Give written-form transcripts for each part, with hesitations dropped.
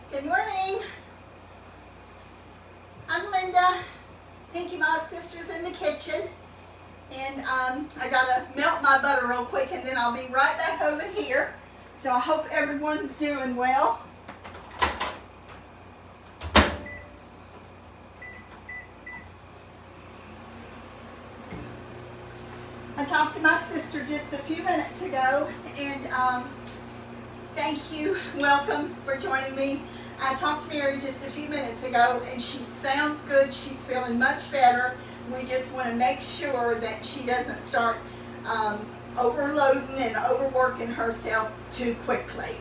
Good morning. I'm Linda, Pinky Mo's sister's in the kitchen, and I gotta melt my butter real quick and then I'll be right back over here. So I hope everyone's doing well. I talked to my sister just a few minutes ago, and thank you, welcome for joining me. I talked to Mary just a few minutes ago, and she sounds good. She's feeling much better. We just want to make sure that she doesn't start overloading and overworking herself too quickly.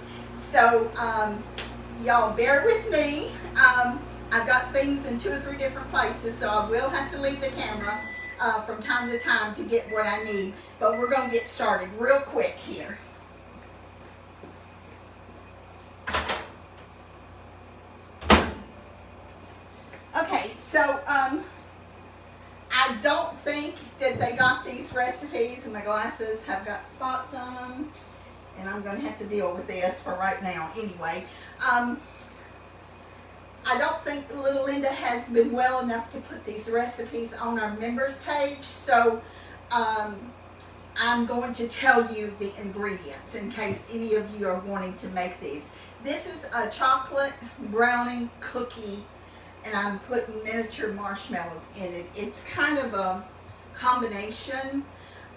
So y'all bear with me. I've got things in 2 or 3 different places, so I will have to leave the camera from time to time to get what I need. But we're going to get started real quick here. Okay, so I don't think that they got these recipes, and my glasses have got spots on them, and I'm going to have to deal with this for right now anyway. I don't think little Linda has been well enough to put these recipes on our members page, so I'm going to tell you the ingredients in case any of you are wanting to make these. This is a chocolate brownie cookie, and I'm putting miniature marshmallows in it. It's kind of a combination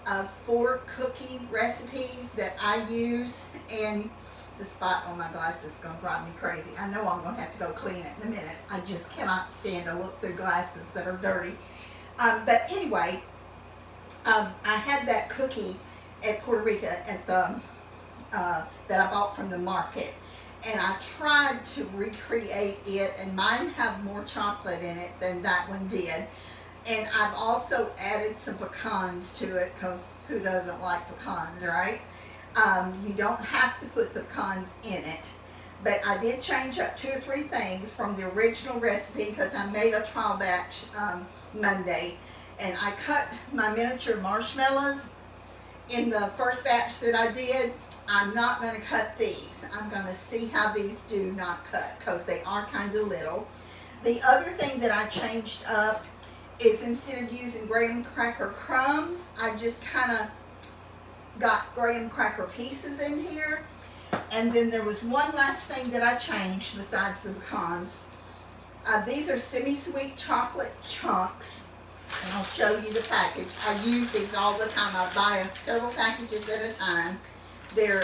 of 4 cookie recipes that I use, and the spot on my glasses is going to drive me crazy. I know I'm going to have to go clean it in a minute. I just cannot stand to look through glasses that are dirty. But anyway, I had that cookie at Puerto Rico at the that I bought from the market. And I tried to recreate it, and mine have more chocolate in it than that one did. And I've also added some pecans to it, because who doesn't like pecans, right? You don't have to put the pecans in it. But I did change up 2 or 3 things from the original recipe, because I made a trial batch Monday. And I cut my miniature marshmallows in the first batch that I did. I'm not going to cut these. I'm going to see how these do not cut, because they are kind of little. The other thing that I changed up is, instead of using graham cracker crumbs, I just kind of got graham cracker pieces in here. And then there was one last thing that I changed besides the pecans. These are semi-sweet chocolate chunks, and I'll show you the package. I use these all the time. I buy several packages at a time. They're,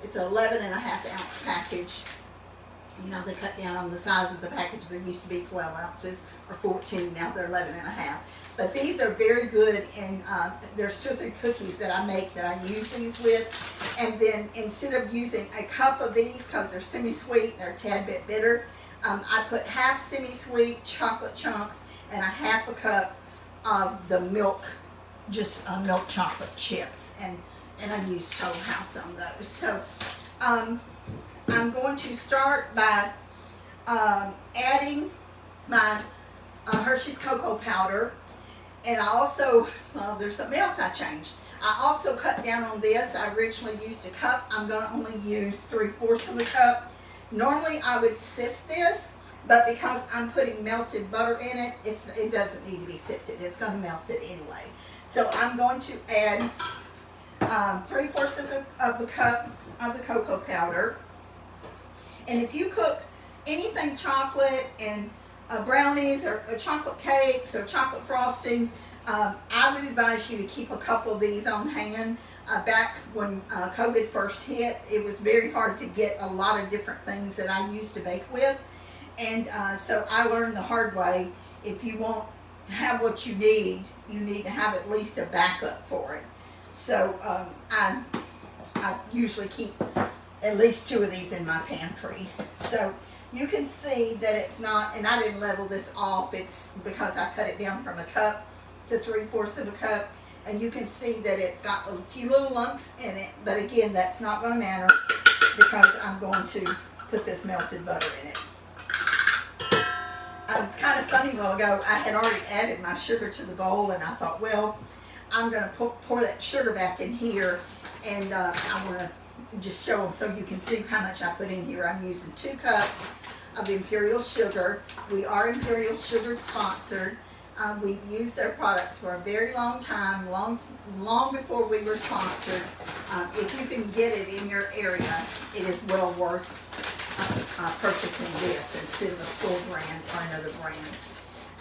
it's an 11.5-ounce package. You know, they cut down on the size of the package. They used to be 12 ounces or 14. Now they're 11.5. But these are very good, and there's 2 or 3 cookies that I make that I use these with. And then instead of using a cup of these, because they're semi-sweet, they're a tad bit bitter, I put half semi-sweet chocolate chunks and a half a cup of the milk, just milk chocolate chips. And I use Total House on those. So I'm going to start by adding my Hershey's cocoa powder. And I also, well, there's something else I changed. I also cut down on this. I originally used a cup. I'm going to only use 3/4 of a cup. Normally I would sift this, but because I'm putting melted butter in it, it doesn't need to be sifted. It's going to melt it anyway. So I'm going to add 3/4 of a cup of the cocoa powder. And if you cook anything chocolate and brownies or chocolate cakes or chocolate frostings, I would advise you to keep a couple of these on hand. Back when COVID first hit, it was very hard to get a lot of different things that I used to bake with. And so I learned the hard way, if you won't have what you need to have at least a backup for it. So I usually keep at least 2 of these in my pantry. So you can see that it's not, and I didn't level this off, it's because I cut it down from a cup to 3/4 of a cup. And you can see that it's got a few little lumps in it, but again, that's not going to matter, because I'm going to put this melted butter in it. It's kind of funny, a while ago, I had already added my sugar to the bowl, and I thought, well, I'm going to pour that sugar back in here, and I want to just show them so you can see how much I put in here. I'm using 2 cups of Imperial Sugar. We are Imperial Sugar sponsored. We've used their products for a very long time, long before we were sponsored. If you can get it in your area, it is well worth purchasing this instead of a store brand or another brand.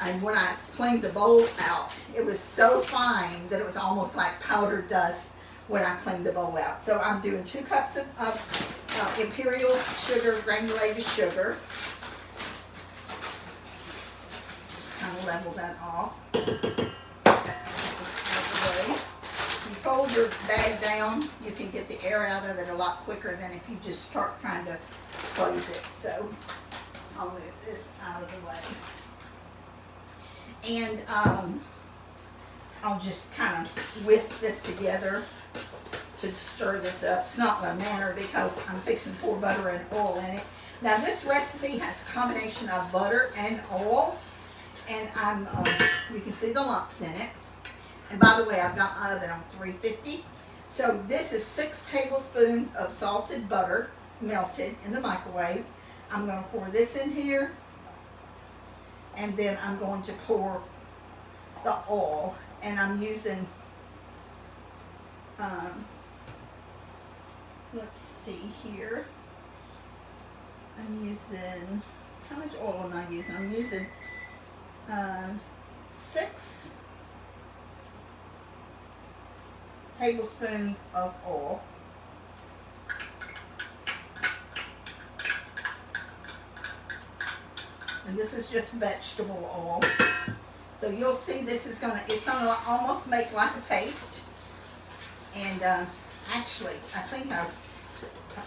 And when I cleaned the bowl out, it was so fine that it was almost like powder dust when I cleaned the bowl out. So I'm doing 2 cups of Imperial Sugar, granulated sugar. Just kind of level that off. You fold your bag down, you can get the air out of it a lot quicker than if you just start trying to close it. So I'll move this out of the way. And I'll just kind of whisk this together to stir this up. It's not my manner because I'm fixing to pour butter and oil in it. Now this recipe has a combination of butter and oil, and you can see the lumps in it. And by the way, I've got my oven on 350. So this is 6 tablespoons of salted butter melted in the microwave. I'm going to pour this in here, and then I'm going to pour the oil, and I'm using let's see here. I'm using, how much oil am I using? I'm using 6 tablespoons of oil. And this is just vegetable oil. So you'll see this is it's gonna almost make like a paste. And actually, I think I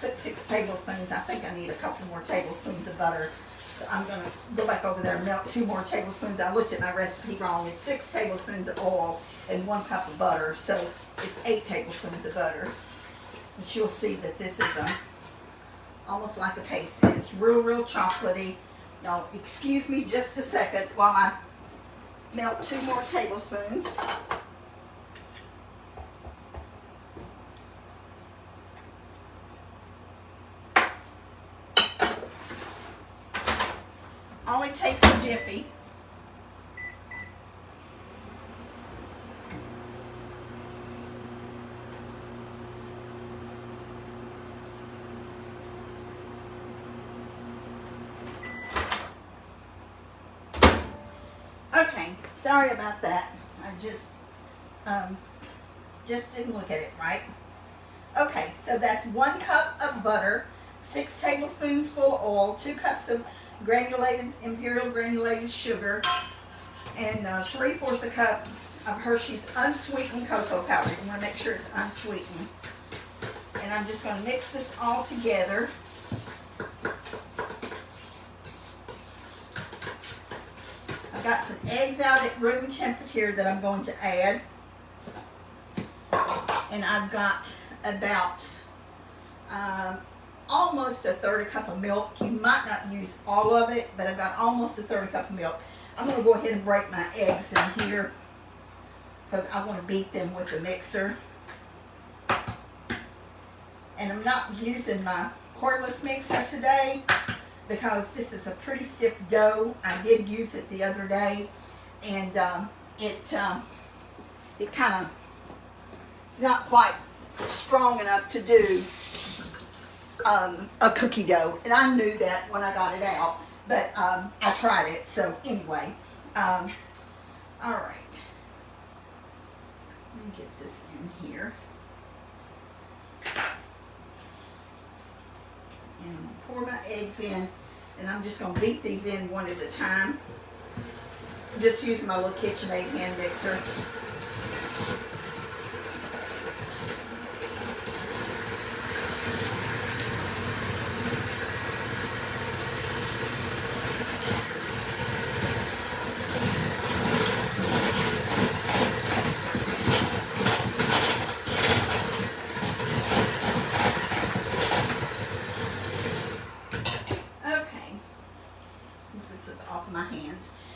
put 6 tablespoons. I think I need a couple more tablespoons of butter. So I'm gonna go back over there and melt 2 more tablespoons. I looked at my recipe wrong. It's 6 tablespoons of oil and 1 cup of butter. So it's 8 tablespoons of butter. But you'll see that this is almost like a paste. And it's real chocolatey. Y'all excuse me just a second while I melt 2 more tablespoons. Only takes a jiffy. Okay, sorry about that. I just didn't look at it right. Okay, so that's 1 cup of butter, 6 tablespoons full of oil, 2 cups of Imperial granulated sugar, and 3/4 a cup of Hershey's unsweetened cocoa powder. You want to make sure it's unsweetened. And I'm just going to mix this all together. I've got some eggs out at room temperature that I'm going to add. And I've got about almost a 1/3 cup of milk. You might not use all of it, but I've got almost a 1/3 cup of milk. I'm going to go ahead and break my eggs in here because I want to beat them with the mixer. And I'm not using my cordless mixer today because this is a pretty stiff dough. I did use it the other day, and it kind of, it's not quite strong enough to do a cookie dough, and I knew that when I got it out, but I tried it. So anyway, all right, let me get this in here, and pour my eggs in, and I'm just going to beat these in one at a time. I'm just using my little KitchenAid hand mixer.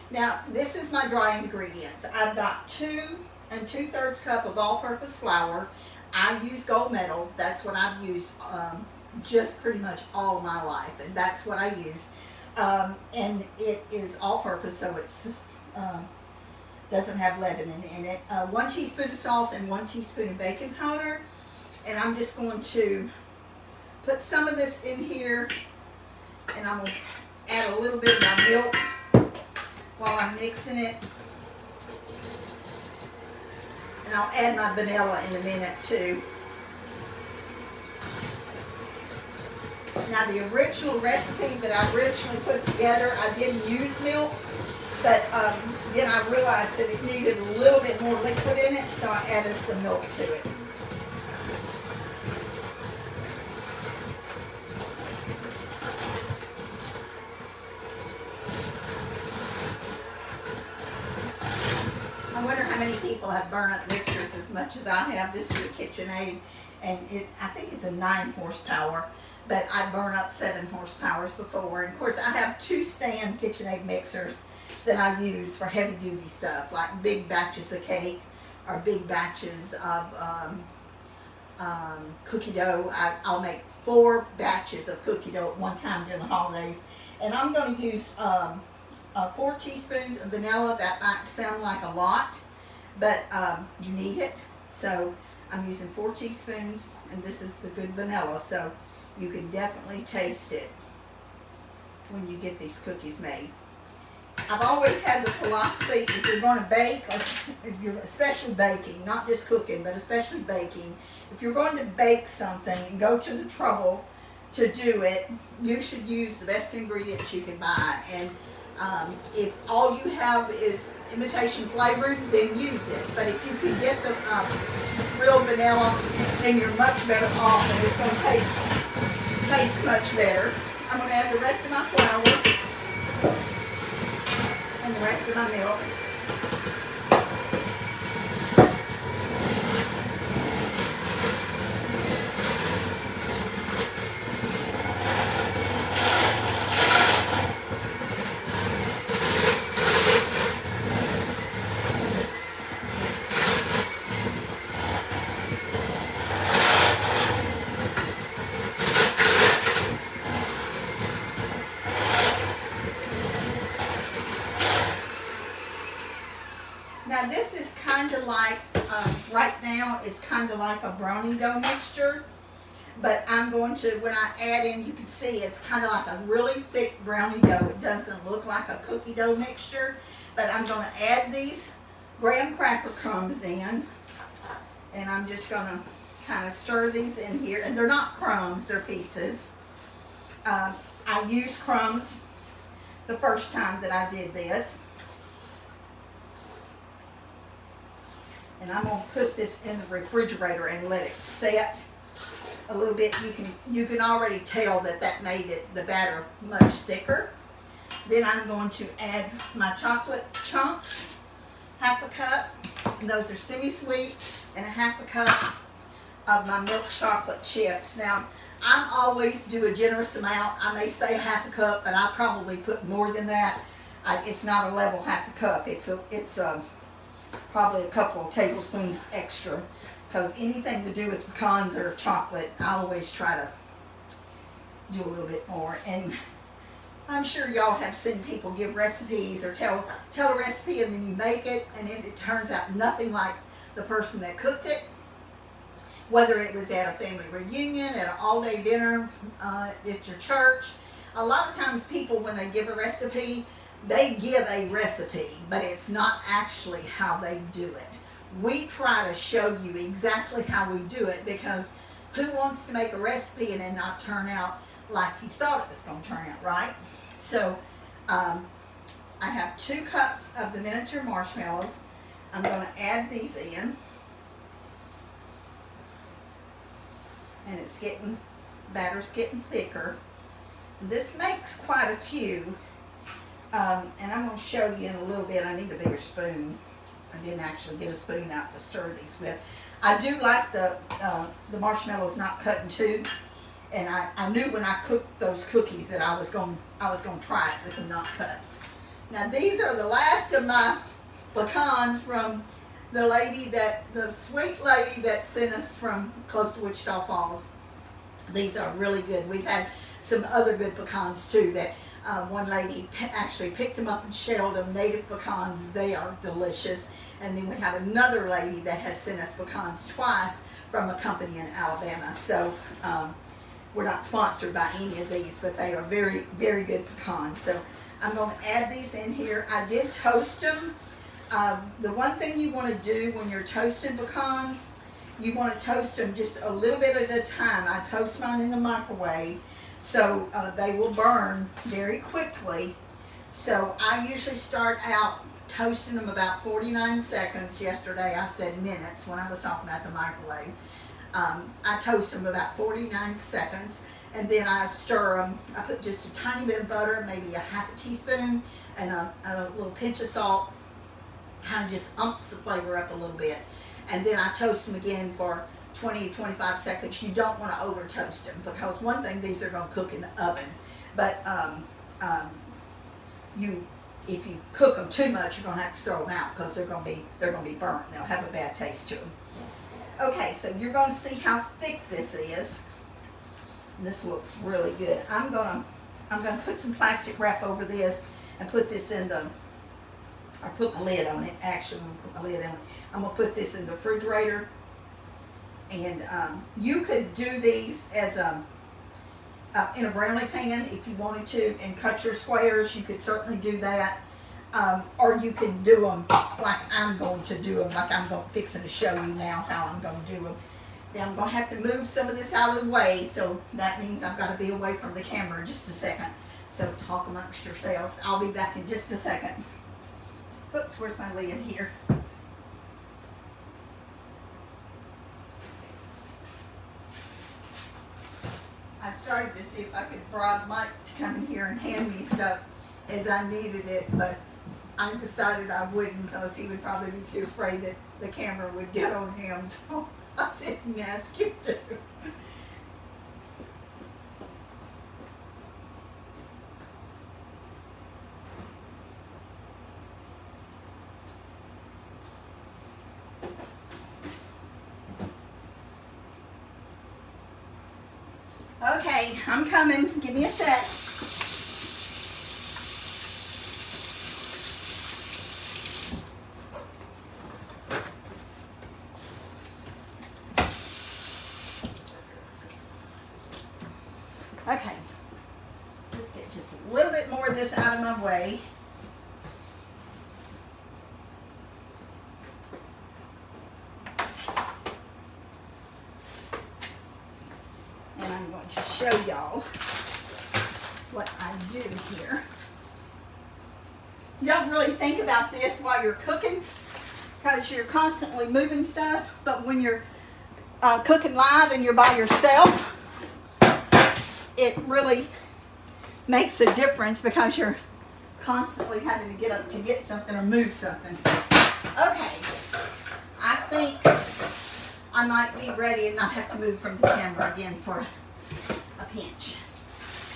Now, this is my dry ingredients. I've got 2 2/3 cup of all-purpose flour. I use gold medal. That's what I've used just pretty much all my life, and that's what I use. And it is all-purpose, so it's doesn't have leaven in it. 1 teaspoon of salt and 1 teaspoon of baking powder. And I'm just going to put some of this in here, and I'm going to add a little bit of my milk while I'm mixing it. And I'll add my vanilla in a minute too. Now the original recipe that I originally put together, I didn't use milk, but then I realized that it needed a little bit more liquid in it, so I added some milk to it. I wonder how many people have burn-up mixers as much as I have. This is a KitchenAid, and I think it's a 9 horsepower, but I burn up 7 horsepowers before. And of course, I have 2 stand KitchenAid mixers that I use for heavy-duty stuff, like big batches of cake or big batches of cookie dough. I'll make 4 batches of cookie dough at one time during the holidays, and I'm going to use 4 teaspoons of vanilla. That might sound like a lot, but you need it. So I'm using 4 teaspoons, and this is the good vanilla, so you can definitely taste it when you get these cookies made. I've always had the philosophy, if you're going to bake, or if you're especially baking, not just cooking, but especially baking, if you're going to bake something and go to the trouble to do it, you should use the best ingredients you can buy. And if all you have is imitation flavoring, then use it. But if you can get the real vanilla, then you're much better off, and it's going to taste much better. I'm going to add the rest of my flour and the rest of my milk. Now this is kind of like, right now it's kind of like a brownie dough mixture, but I'm going to, when I add in, you can see it's kind of like a really thick brownie dough. It doesn't look like a cookie dough mixture, but I'm going to add these graham cracker crumbs in, and I'm just going to kind of stir these in here, and they're not crumbs, they're pieces. I used crumbs the first time that I did this. And I'm going to put this in the refrigerator and let it set a little bit. You can already tell that made the batter much thicker. Then I'm going to add my chocolate chunks, 1/2 cup. And those are semi-sweet, and 1/2 cup of my milk chocolate chips. Now, I always do a generous amount. I may say 1/2 cup, but I probably put more than that. It's not a level 1/2 cup. It's probably a couple of tablespoons extra, because anything to do with pecans or chocolate, I always try to do a little bit more. And I'm sure y'all have seen people give recipes or tell a recipe, and then you make it, and it turns out nothing like the person that cooked it. Whether it was at a family reunion, at an all-day dinner, at your church. A lot of times people, when they give a recipe, they give a recipe, but it's not actually how they do it. We try to show you exactly how we do it, because who wants to make a recipe and then not turn out like you thought it was going to turn out, right? So I have 2 cups of the miniature marshmallows. I'm going to add these in. And batter's getting thicker. This makes quite a few. And I'm going to show you in a little bit. I need a bigger spoon. I didn't actually get a spoon out to stir these with. I do like the marshmallows not cut in two, and I knew when I cooked those cookies that I was going to try it with them not cut. Now these are the last of my pecans from the sweet lady that sent us from close to Wichita Falls. These are really good. We've had some other good pecans too that one lady actually picked them up and shelled them. Native pecans, they are delicious. And then we have another lady that has sent us pecans twice from a company in Alabama. So we're not sponsored by any of these, but they are very, very good pecans. So I'm going to add these in here. I did toast them. The one thing you want to do when you're toasting pecans, you want to toast them just a little bit at a time. I toast mine in the microwave, so they will burn very quickly. So I usually start out toasting them about 49 seconds. Yesterday I said minutes when I was talking about the microwave. I toast them about 49 seconds, and then I stir them. I put just a tiny bit of butter, maybe a half a teaspoon, and a little pinch of salt. Kind of just umps the flavor up a little bit. And then I toast them again for 20 to 25 seconds. You don't want to over toast them, because one thing, these are going to cook in the oven. But if you cook them too much, you're going to have to throw them out, because they're going to be burnt. They'll have a bad taste to them. Okay, so you're going to see how thick this is. This looks really good. I'm going to put some plastic wrap over this and put this in the, I put my lid on it. Actually, I'm going to put my lid on it. I'm going to put this in the refrigerator. And you could do these as in a brownie pan if you wanted to, and cut your squares. You could certainly do that. Or you can do them like I'm going to do them, like I'm fixing to show you now how I'm going to do them. Then I'm going to have to move some of this out of the way, so that means I've got to be away from the camera just a second. So talk amongst yourselves. I'll be back in just a second. Oops, where's my lid here? I started to see if I could bribe Mike to come in here and hand me stuff as I needed it, but I decided I wouldn't, because he would probably be too afraid that the camera would get on him, so I didn't ask him to. Okay, I'm coming. Give me a sec. Okay, let's get just a little bit more of this out of my way. And I'm going to show y'all what I do here. You don't really think about this while you're cooking, because you're constantly moving stuff, but when you're cooking live and you're by yourself, it really makes a difference, because you're constantly having to get up to get something or move something. Okay, I think I might be ready and not have to move from the camera again for a pinch.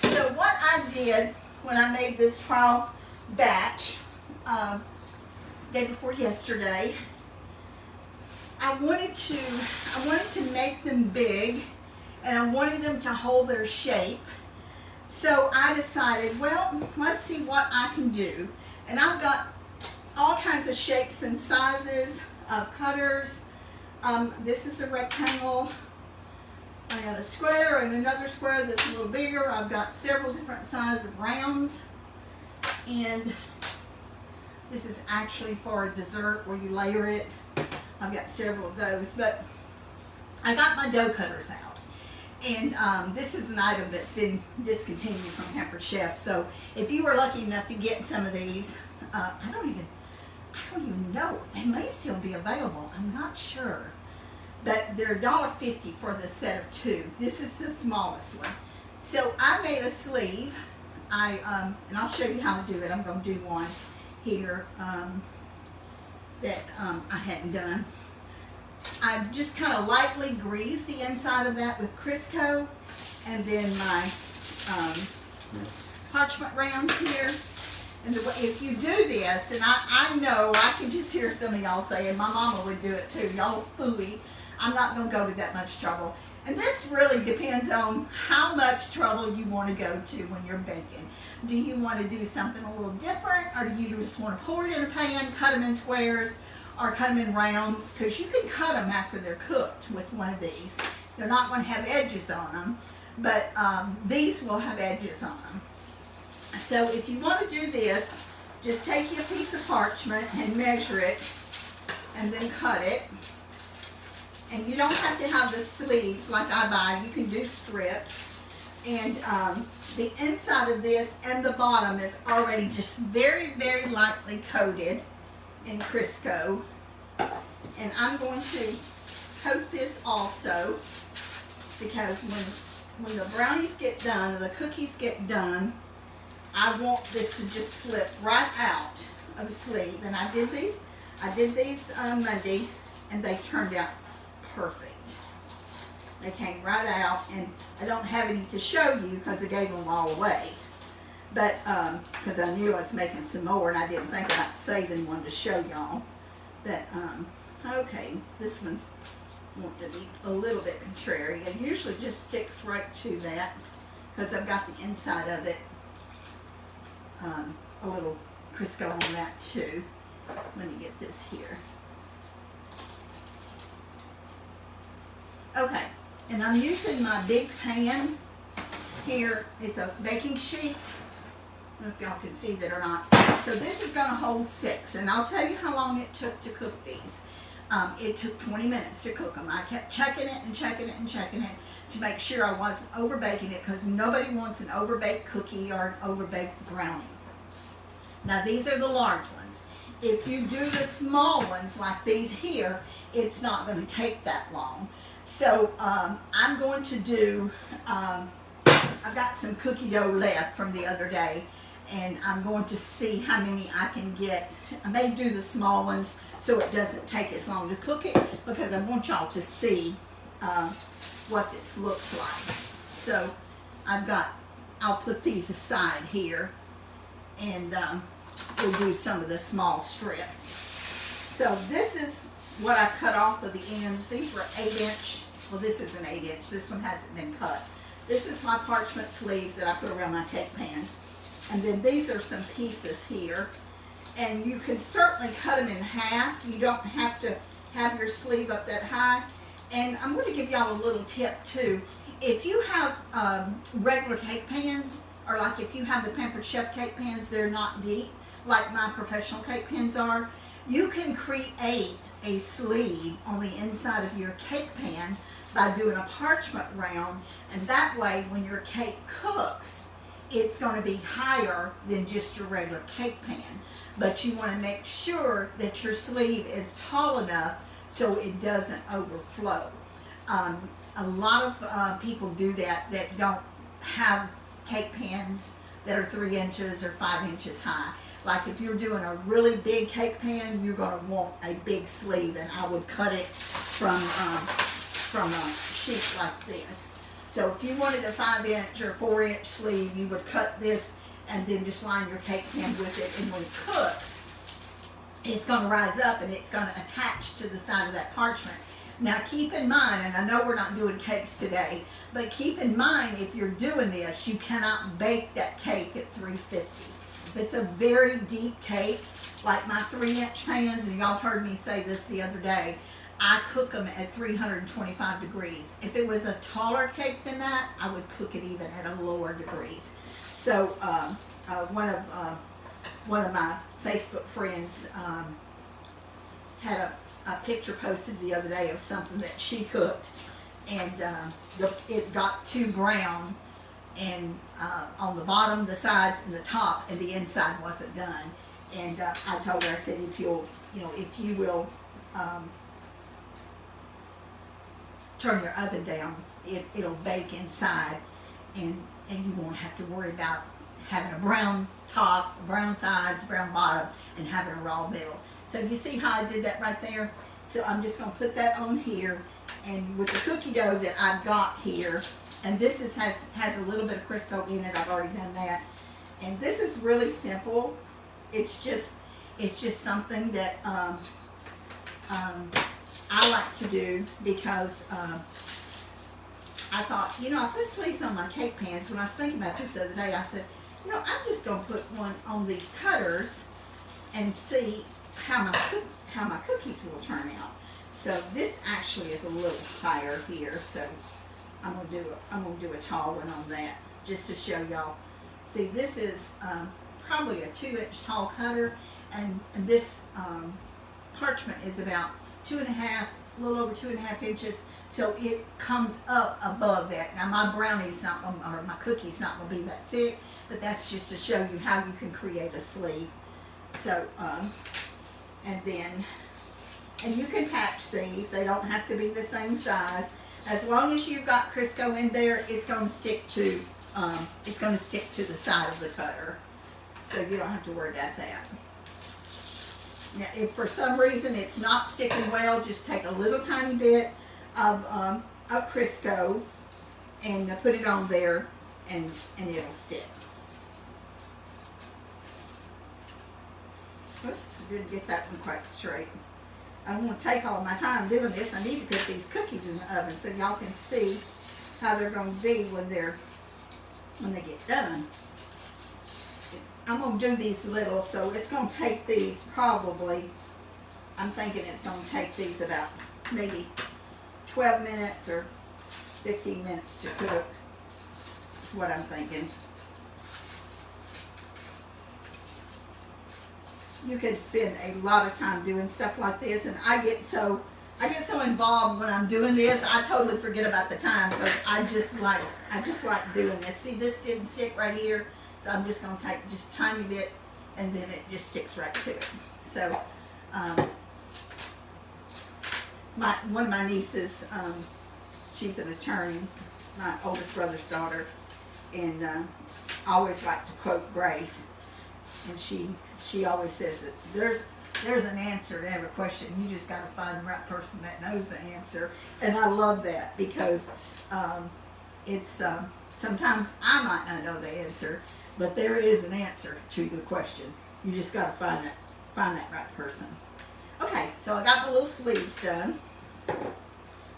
So what I did when I made this trial batch day before yesterday, I wanted to make them big, and I wanted them to hold their shape. So I decided, well, let's see what I can do. And I've got all kinds of shapes and sizes of cutters. This is a rectangle. I got a square and another square that's a little bigger. I've got several different sizes of rounds. And this is actually for a dessert where you layer it. I've got several of those, but I got my dough cutters out. And this is an item that's been discontinued from Pampered Chef. So if you were lucky enough to get some of these, I don't even know. They may still be available. I'm not sure. But they're $1.50 for the set of 2. This is the smallest one. So I made a sleeve. And I'll show you how to do it. I'm going to do one here that I hadn't done. I just kind of lightly greased the inside of that with Crisco, and then my parchment rounds here. And if you do this, and I know, I can just hear some of y'all saying, my mama would do it too, y'all fooey. I'm not going to go to that much trouble. And this really depends on how much trouble you want to go to when you're baking. Do you want to do something a little different, or do you just want to pour it in a pan, cut them in squares, or cut them in rounds? Because you can cut them after they're cooked with one of these. They're not going to have edges on them, but these will have edges on them. So if you want to do this, just take you a piece of parchment and measure it, and then cut it. And you don't have to have the sleeves like I buy. You can do strips. And the inside of this and the bottom is already just very, very lightly coated in Crisco. And I'm going to coat this also, because when the brownies get done, or the cookies get done, I want this to just slip right out of the sleeve. And I did these Monday, and they turned out perfect. They came right out, and I don't have any to show you because I gave them all away. But because I knew I was making some more, and I didn't think about saving one to show y'all. But okay, this one's want to be a little bit contrary. It usually just sticks right to that because I've got the inside of it a little Crisco on that too. Let me get this here. Okay, and I'm using my big pan here. It's a baking sheet. I don't know if y'all can see that or not. So this is going to hold 6, and I'll tell you how long it took to cook these. It took 20 minutes to cook them. I kept checking it and checking it and checking it to make sure I wasn't over baking it, because nobody wants an overbaked cookie or an overbaked brownie. Now these are the large ones. If you do the small ones like these here, it's not going to take that long. So I'm going to do, I've got some cookie dough left from the other day, and I'm going to see how many I can get. I may do the small ones so it doesn't take as long to cook it, because I want y'all to see what this looks like. So I'll put these aside here, and we'll do some of the small strips. So this is what I cut off of the ends. These were 8-inch. Well, this is an 8-inch. This one hasn't been cut. This is my parchment sleeves that I put around my cake pans. And then these are some pieces here. And you can certainly cut them in half. You don't have to have your sleeve up that high. And I'm going to give y'all a little tip too. If you have regular cake pans, or like if you have the Pampered Chef cake pans, they're not deep like my professional cake pans are, you can create a sleeve on the inside of your cake pan by doing a parchment round, and that way when your cake cooks, it's going to be higher than just your regular cake pan. But you want to make sure that your sleeve is tall enough so it doesn't overflow. A lot of people do that don't have cake pans that are 3 inches or 5 inches high. Like if you're doing a really big cake pan, you're going to want a big sleeve, and I would cut it from a sheet like this. So if you wanted a 5-inch or 4-inch sleeve, you would cut this and then just line your cake pan with it, and when it cooks, it's going to rise up and it's going to attach to the side of that parchment. Now keep in mind, and I know we're not doing cakes today, but keep in mind, if you're doing this, you cannot bake that cake at 350. If it's a very deep cake, like my 3-inch pans, and y'all heard me say this the other day, I cook them at 325 degrees. If it was a taller cake than that, I would cook it even at a lower degrees. So one of my Facebook friends had a picture posted the other day of something that she cooked, and it got too brown, and on the bottom, the sides, and the top, and the inside wasn't done. And I told her, I said, if you will turn your oven down, it'll bake inside, and you won't have to worry about having a brown top, brown sides, brown bottom, and having a raw middle. So you see how I did that right there? So I'm just going to put that on here, and with the cookie dough that I've got here, and this has a little bit of Crisco in it, I've already done that, And this is really simple. It's just something that I like to do because I thought, you know, I put sleeves on my cake pans. When I was thinking about this the other day, I said, you know, I'm just going to put one on these cutters and see how my cookies will turn out. So this actually is a little higher here, so I'm gonna do a tall one on that just to show y'all. See, this is probably a 2-inch tall cutter, and this parchment is about 2.5, a little over 2.5 inches. So it comes up above that. Now my brownie's not gonna, or my cookie's not gonna be that thick, but that's just to show you how you can create a sleeve. So, and you can patch these. They don't have to be the same size. As long as you've got Crisco in there, it's going to stick to the side of the cutter. So you don't have to worry about that. Now, if for some reason it's not sticking well, just take a little tiny bit of Crisco and put it on there, and it'll stick. Oops, didn't get that one quite straight. I don't want to take all my time doing this. I need to put these cookies in the oven so y'all can see how they're going to be when they get done. I'm going to do these little, so it's going to take these probably, I'm thinking it's going to take these about maybe 12 minutes or 15 minutes to cook. That's what I'm thinking. You can spend a lot of time doing stuff like this, and I get so involved when I'm doing this, I totally forget about the time because I just like doing this. See, this didn't stick right here, so I'm just going to take just a tiny bit, and then it just sticks right to it. So, one of my nieces, she's an attorney, my oldest brother's daughter, and I always like to quote Grace, and she always says that there's an answer to every question. You just got to find the right person that knows the answer. And I love that because it's sometimes I might not know the answer, but there is an answer to the question. You just got to find that right person. Okay, so I got the little sleeves done.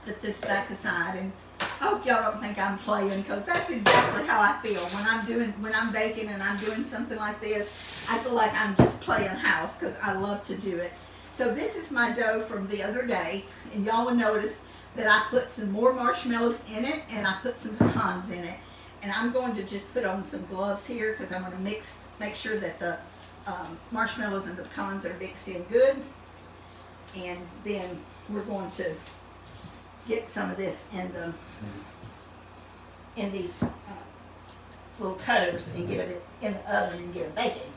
Put this back aside, and I hope y'all don't think I'm playing, because that's exactly how I feel when I'm baking and I'm doing something like this. I feel like I'm just playing house because I love to do it. So this is my dough from the other day, and y'all will notice that I put some more marshmallows in it, and I put some pecans in it. And I'm going to just put on some gloves here because I'm going to make sure that the marshmallows and the pecans are mixed in good. And then we're going to get some of this in these little cutters and get it in the oven and get it baking.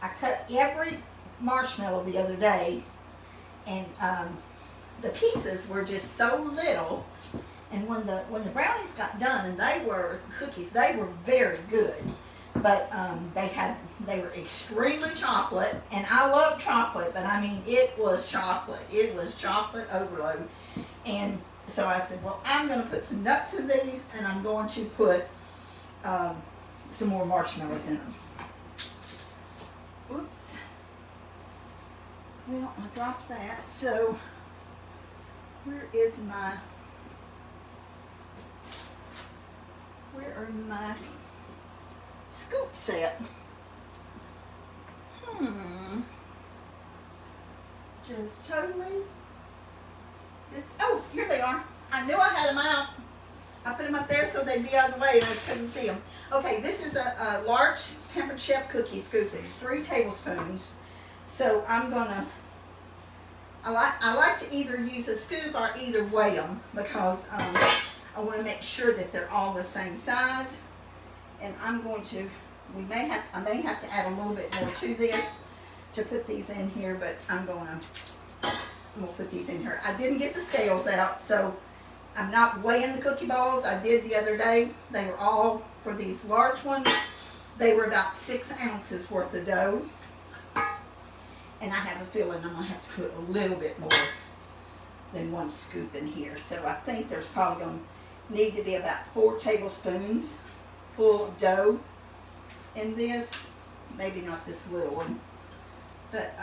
I cut every marshmallow the other day, and the pieces were just so little. And when the brownies got done, and they were very good, but they were extremely chocolate, and I love chocolate, but I mean it was chocolate overload. And so I said, well, I'm going to put some nuts in these, and I'm going to put some more marshmallows in them. Oops. Well, I dropped that. So where are my scoop set? Oh, here they are. I knew I had them out. I put them up there so they'd be out of the way and I couldn't see them. Okay, this is a large Pampered Chef cookie scoop. It's 3 tablespoons. So I'm gonna, I like to either use a scoop or either weigh them because I want to make sure that they're all the same size. And I'm going to, I may have to add a little bit more to this to put these in here, but I'm gonna put these in here. I didn't get the scales out, so I'm not weighing the cookie balls. I did the other day. They were all, for these large ones, they were about 6 ounces worth of dough. And I have a feeling I'm gonna have to put a little bit more than 1 scoop in here. So I think there's probably gonna need to be about 4 tablespoons full of dough in this. Maybe not this little one, but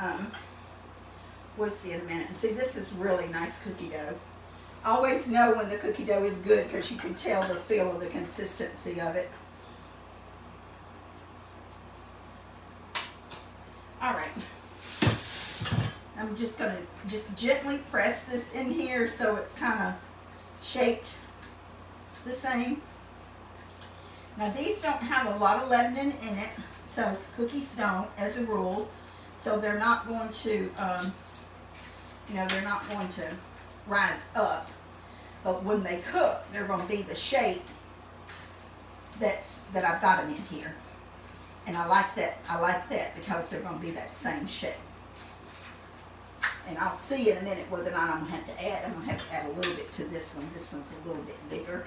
we'll see in a minute. See, this is really nice cookie dough. Always know when the cookie dough is good because you can tell the feel of the consistency of it. All right. I'm just going to gently press this in here so it's kind of shaped the same. Now these don't have a lot of leavening in it, so cookies don't as a rule. So they're not going to, they're not going to rise up. But when they cook, they're going to be the shape that I've got them in here. And I like that. I like that because they're going to be that same shape. And I'll see in a minute whether or not I'm going to have to add. I'm going to have to add a little bit to this one. This one's a little bit bigger.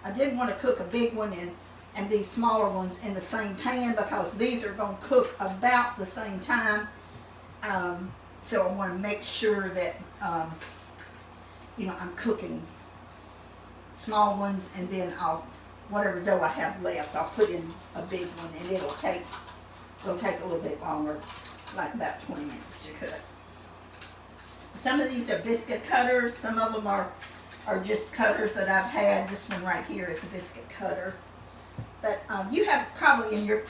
I didn't want to cook a big one and these smaller ones in the same pan because these are going to cook about the same time. So I want to make sure that, I'm cooking small ones, and then whatever dough I have left, I'll put in a big one, and it'll take a little bit longer, like about 20 minutes to cook. Some of these are biscuit cutters. Some of them are just cutters that I've had. This one right here is a biscuit cutter. But you have probably in your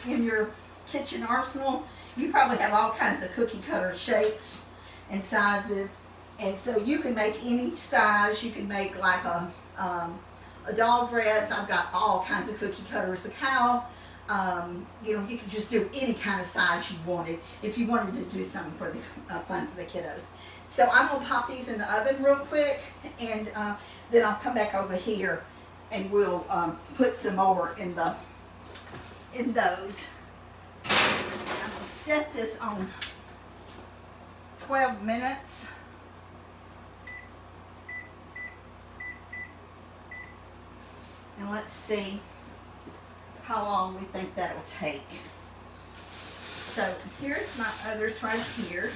kitchen arsenal, you probably have all kinds of cookie cutter shapes and sizes. And so you can make any size. You can make like a doll dress. I've got all kinds of cookie cutters. A cow. You can just do any kind of size you wanted if you wanted to do something for the fun for the kiddos. So I'm going to pop these in the oven real quick, and then I'll come back over here and we'll put some more in those. I'm going to set this on 12 minutes. And let's see how long we think that'll take. So here's my others right here.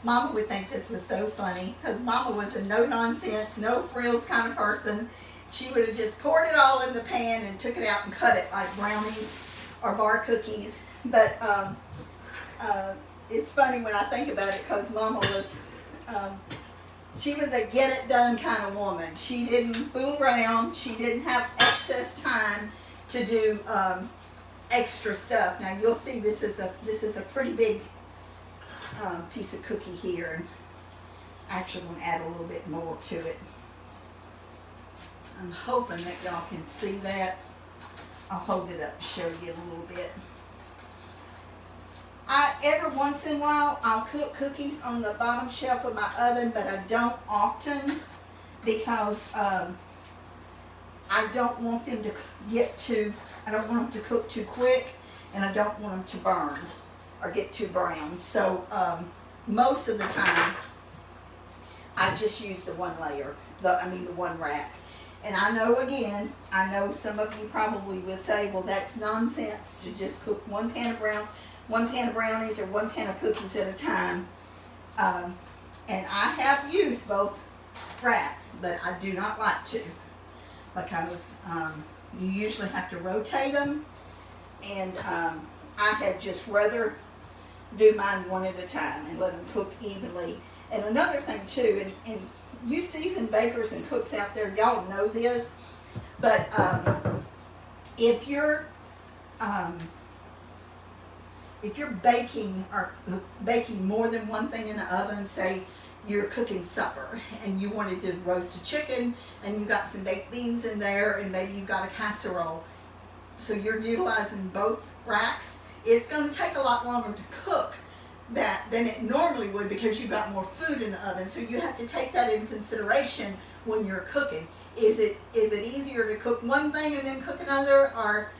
Mama would think this was so funny because Mama was a no nonsense, no frills kind of person. She would have just poured it all in the pan and took it out and cut it like brownies or bar cookies. But it's funny when I think about it because Mama was, she was a get it done kind of woman. She didn't fool around. She didn't have excess time to do extra stuff. Now you'll see this is a pretty big piece of cookie here, and I actually want to add a little bit more to it. I'm hoping that y'all can see that. I'll hold it up and show you a little bit. Every once in a while I'll cook cookies on the bottom shelf of my oven, but I don't often because I don't want them to I don't want them to cook too quick, and I don't want them to burn or get too brown. So most of the time I just use the one layer, the one rack. And I know some of you probably will say, well, that's nonsense to just cook one pan of brownies or one pan of cookies at a time. And I have used both racks, but I do not like to because you usually have to rotate them, and I had just rather do mine one at a time and let them cook evenly. And another thing too, and you seasoned bakers and cooks out there, y'all know this, but if you're baking or baking more than one thing in the oven, say you're cooking supper and you wanted to roast a chicken and you got some baked beans in there and maybe you got a casserole, so you're utilizing both racks, it's going to take a lot longer to cook that than it normally would because you got more food in the oven. So you have to take that into consideration when you're cooking. Is it easier to cook one thing and then cook another, or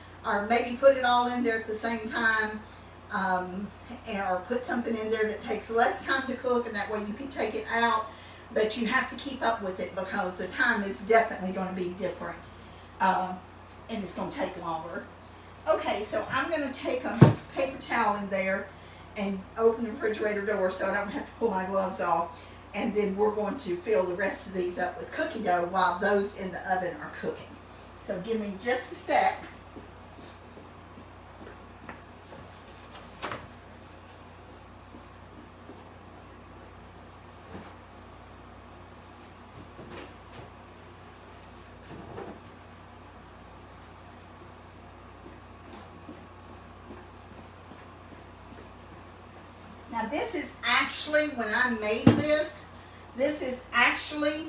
maybe put it all in there at the same time, or put something in there that takes less time to cook, and that way you can take it out, but you have to keep up with it because the time is definitely going to be different, and it's going to take longer. Okay, so I'm going to take a paper towel in there and open the refrigerator door so I don't have to pull my gloves off. And then we're going to fill the rest of these up with cookie dough while those in the oven are cooking. So give me just a sec. Now this is actually, when I made this is actually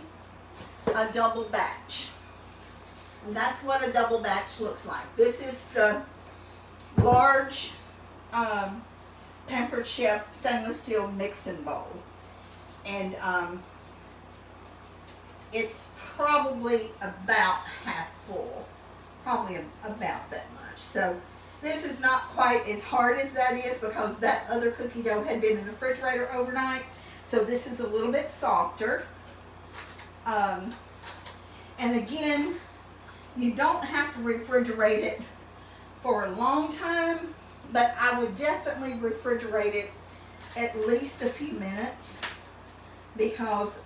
a double batch. And that's what a double batch looks like. This is the large Pampered Chef stainless steel mixing bowl. And it's probably about half full. Probably about that much. So this is not quite as hard as that is because that other cookie dough had been in the refrigerator overnight. So this is a little bit softer. And again, you don't have to refrigerate it for a long time, but I would definitely refrigerate it at least a few minutes because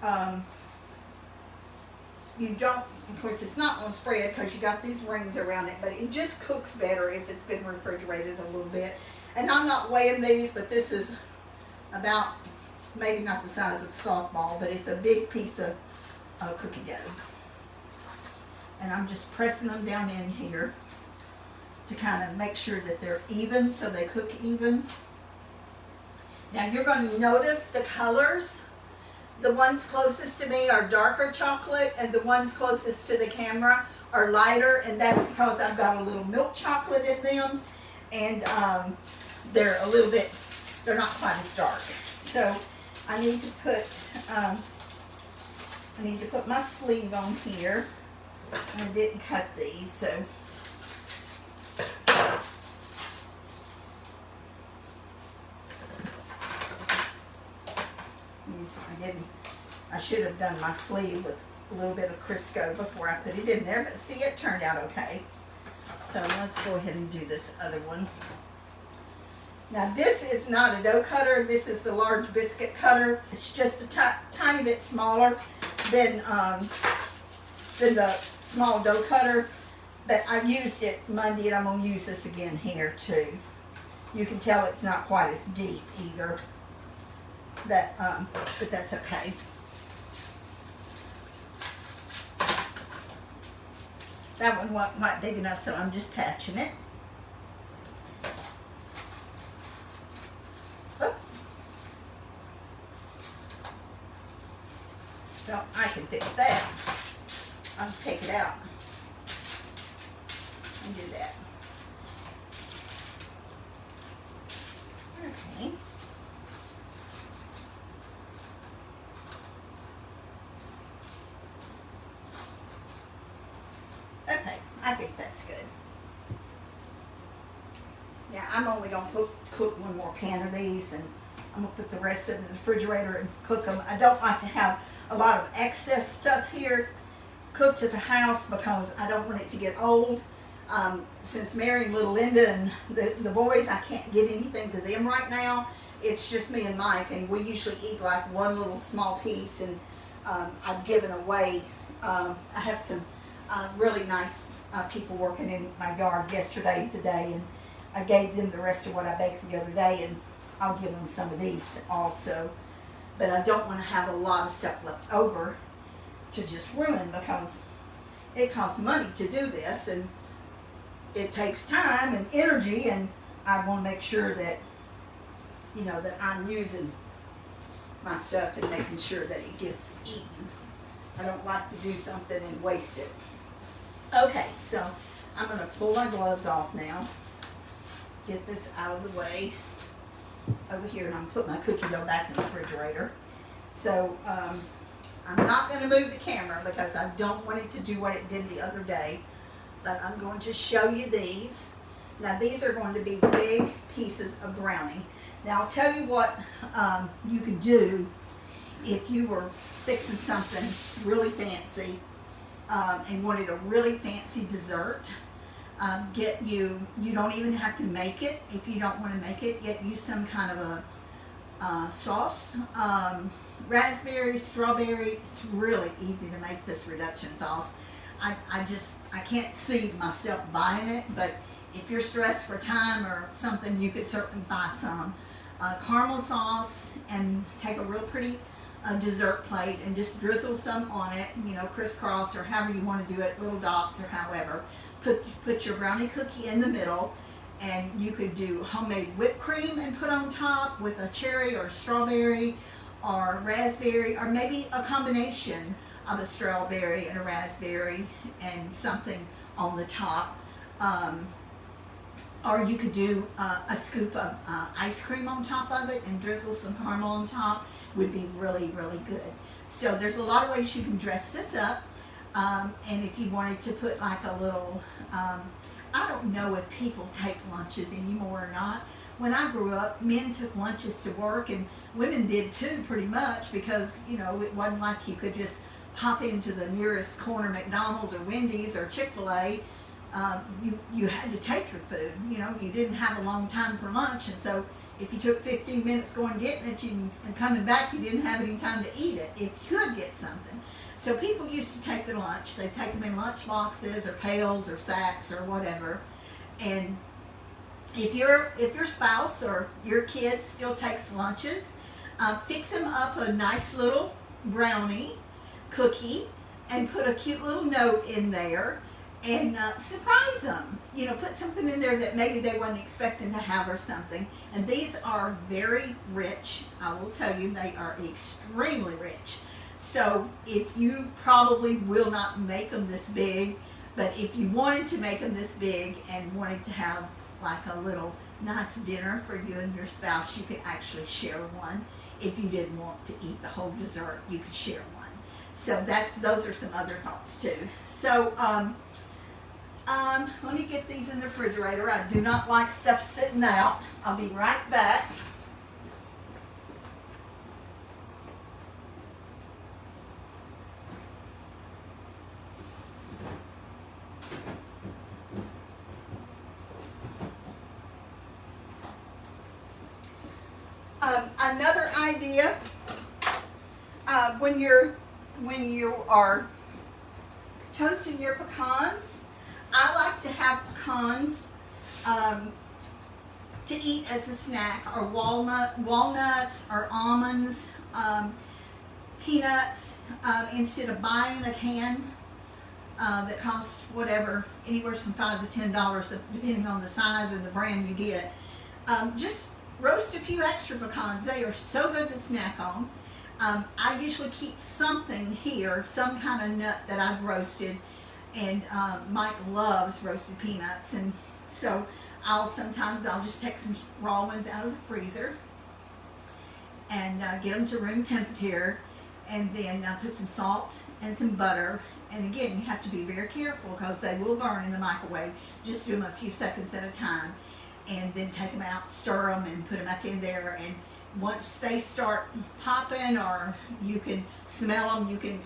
you don't, of course it's not going to spread because you got these rings around it, but it just cooks better if it's been refrigerated a little bit. And I'm not weighing these, but this is about, maybe not the size of a softball, but it's a big piece of cookie dough. And I'm just pressing them down in here to kind of make sure that they're even, so they cook even. Now you're going to notice the colors. The ones closest to me are darker chocolate, and the ones closest to the camera are lighter, and that's because I've got a little milk chocolate in them, and they're a little bit, they're not quite as dark. So I need to put my sleeve on here. I didn't cut these, so I should have done my sleeve with a little bit of Crisco before I put it in there, but see, it turned out okay. So let's go ahead and do this other one. Now this is not a dough cutter, this is the large biscuit cutter. It's just a tiny bit smaller than the small dough cutter, but I used it Monday and I'm going to use this again here too. You can tell it's not quite as deep either, but that's okay. That one wasn't quite big enough, so I'm just patching it. Oops. So I can fix that. I'll just take it out and do that. Okay. Okay, I think that's good. Now I'm only going to cook one more pan of these, and I'm going to put the rest of them in the refrigerator and cook them. I don't like to have a lot of excess stuff here cooked at the house because I don't want it to get old. Since marrying little Linda and the boys, I can't get anything to them right now. It's just me and Mike, and we usually eat like one little small piece, and I've given away. I have some really nice people working in my yard yesterday and today, and I gave them the rest of what I baked the other day, and I'll give them some of these also. But I don't want to have a lot of stuff left over to just ruin, because it costs money to do this, and it takes time and energy, and I want to make sure that, you know, that I'm using my stuff and making sure that it gets eaten. I don't like to do something and waste it. Okay, so I'm going to pull my gloves off now, get this out of the way over here, and I'm putting my cookie dough back in the refrigerator. So I'm not going to move the camera because I don't want it to do what it did the other day, but I'm going to show you these. Now these are going to be big pieces of brownie. Now I'll tell you what you could do if you were fixing something really fancy and wanted a really fancy dessert. You don't even have to make it. If you don't want to make it, get you some kind of sauce. Raspberry, strawberry. It's really easy to make this reduction sauce. I can't see myself buying it, but if you're stressed for time or something, you could certainly buy some. Caramel sauce, and take a real pretty dessert plate and just drizzle some on it, you know, crisscross or however you want to do it, little dots or however. Put your brownie cookie in the middle, and you could do homemade whipped cream and put on top with a cherry or strawberry or raspberry, or maybe a combination of a strawberry and a raspberry and something on the top. Or you could do a scoop of ice cream on top of it and drizzle some caramel on top. Would be really, really good. So there's a lot of ways you can dress this up. And if you wanted to put like a little, I don't know if people take lunches anymore or not. When I grew up, men took lunches to work, and women did too, pretty much, because, you know, it wasn't like you could just pop into the nearest corner McDonald's or Wendy's or Chick-fil-A. You had to take your food. You know, you didn't have a long time for lunch, and so if you took 15 minutes going getting it and coming back, you didn't have any time to eat it if you could get something. So people used to take their lunch. They'd take them in lunch boxes or pails or sacks or whatever. And if your spouse or your kid still takes lunches, fix them up a nice little brownie cookie and put a cute little note in there and surprise them. You know, put something in there that maybe they weren't expecting to have or something. And these are very rich. I will tell you, they are extremely rich. So if you probably will not make them this big, but if you wanted to make them this big and wanted to have like a little nice dinner for you and your spouse, you could actually share one. If you didn't want to eat the whole dessert, you could share one. So those are some other thoughts too. So let me get these in the refrigerator. I do not like stuff sitting out. I'll be right back. Another idea, when you are toasting your pecans, I like to have pecans to eat as a snack, or walnuts or almonds, peanuts, instead of buying a can that costs whatever, anywhere from $5 to $10, depending on the size and the brand you get. Just roast a few extra pecans. They are so good to snack on. I usually keep something here, some kind of nut that I've roasted, and Mike loves roasted peanuts, and so sometimes I'll just take some raw ones out of the freezer and get them to room temperature, and then put some salt and some butter. And again, you have to be very careful because they will burn in the microwave. Just do them a few seconds at a time, and then take them out, stir them, and put them back in there. And once they start popping, or you can smell them,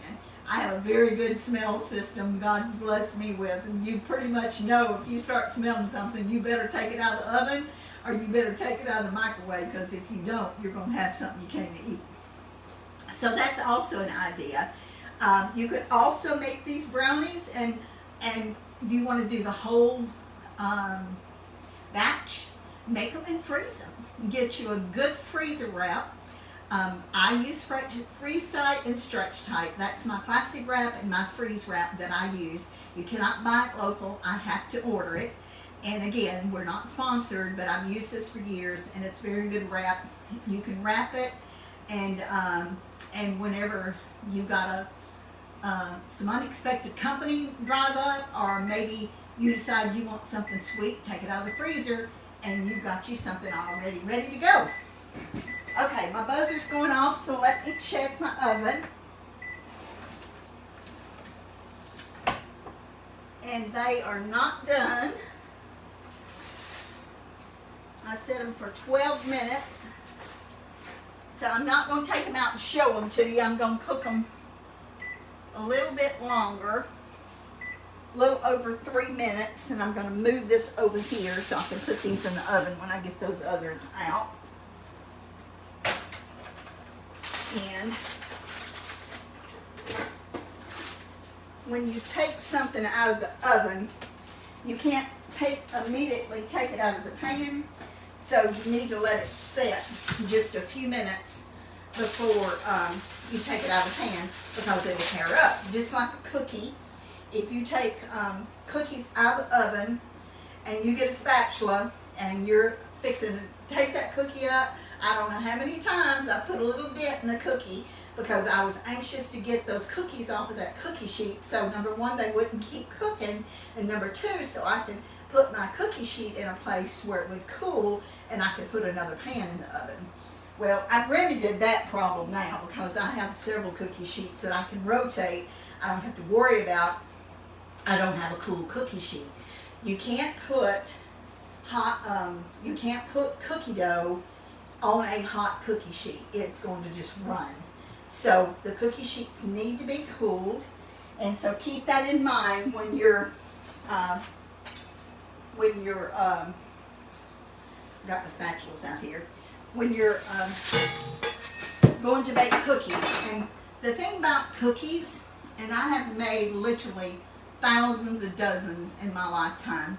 I have a very good smell system God's blessed me with, and you pretty much know if you start smelling something, you better take it out of the oven or you better take it out of the microwave, because if you don't, you're going to have something you can't eat. So that's also an idea. You could also make these brownies, and if you want to do the whole batch, make them and freeze them. Get you a good freezer wrap. I use freeze tight and stretch tight. That's my plastic wrap and my freeze wrap that I use. You cannot buy it local. I have to order it. And again, we're not sponsored, but I've used this for years, and it's very good wrap. You can wrap it, and whenever you got some unexpected company drive up, or maybe you decide you want something sweet, take it out of the freezer, and you've got you something already ready to go. Okay, my buzzer's going off, so let me check my oven. And they are not done. I set them for 12 minutes. So I'm not going to take them out and show them to you. I'm going to cook them a little bit longer, a little over 3 minutes, and I'm going to move this over here so I can put these in the oven when I get those others out. end. When you take something out of the oven, you can't immediately take it out of the pan, so you need to let it set just a few minutes before you take it out of the pan, because it will tear up. Just like a cookie, if you take cookies out of the oven and you get a spatula and you're fixing to take that cookie up, I don't know how many times I put a little dent in the cookie because I was anxious to get those cookies off of that cookie sheet. So number one, they wouldn't keep cooking, and number two, so I could put my cookie sheet in a place where it would cool and I could put another pan in the oven. Well, I've remedied that problem now because I have several cookie sheets that I can rotate. I don't have to worry about, I don't have a cool cookie sheet. You can't put cookie dough on a hot cookie sheet. It's going to just run. So the cookie sheets need to be cooled, and so keep that in mind when you're got the spatulas out here, when you're going to bake cookies. And the thing about cookies, and I have made literally thousands of dozens in my lifetime,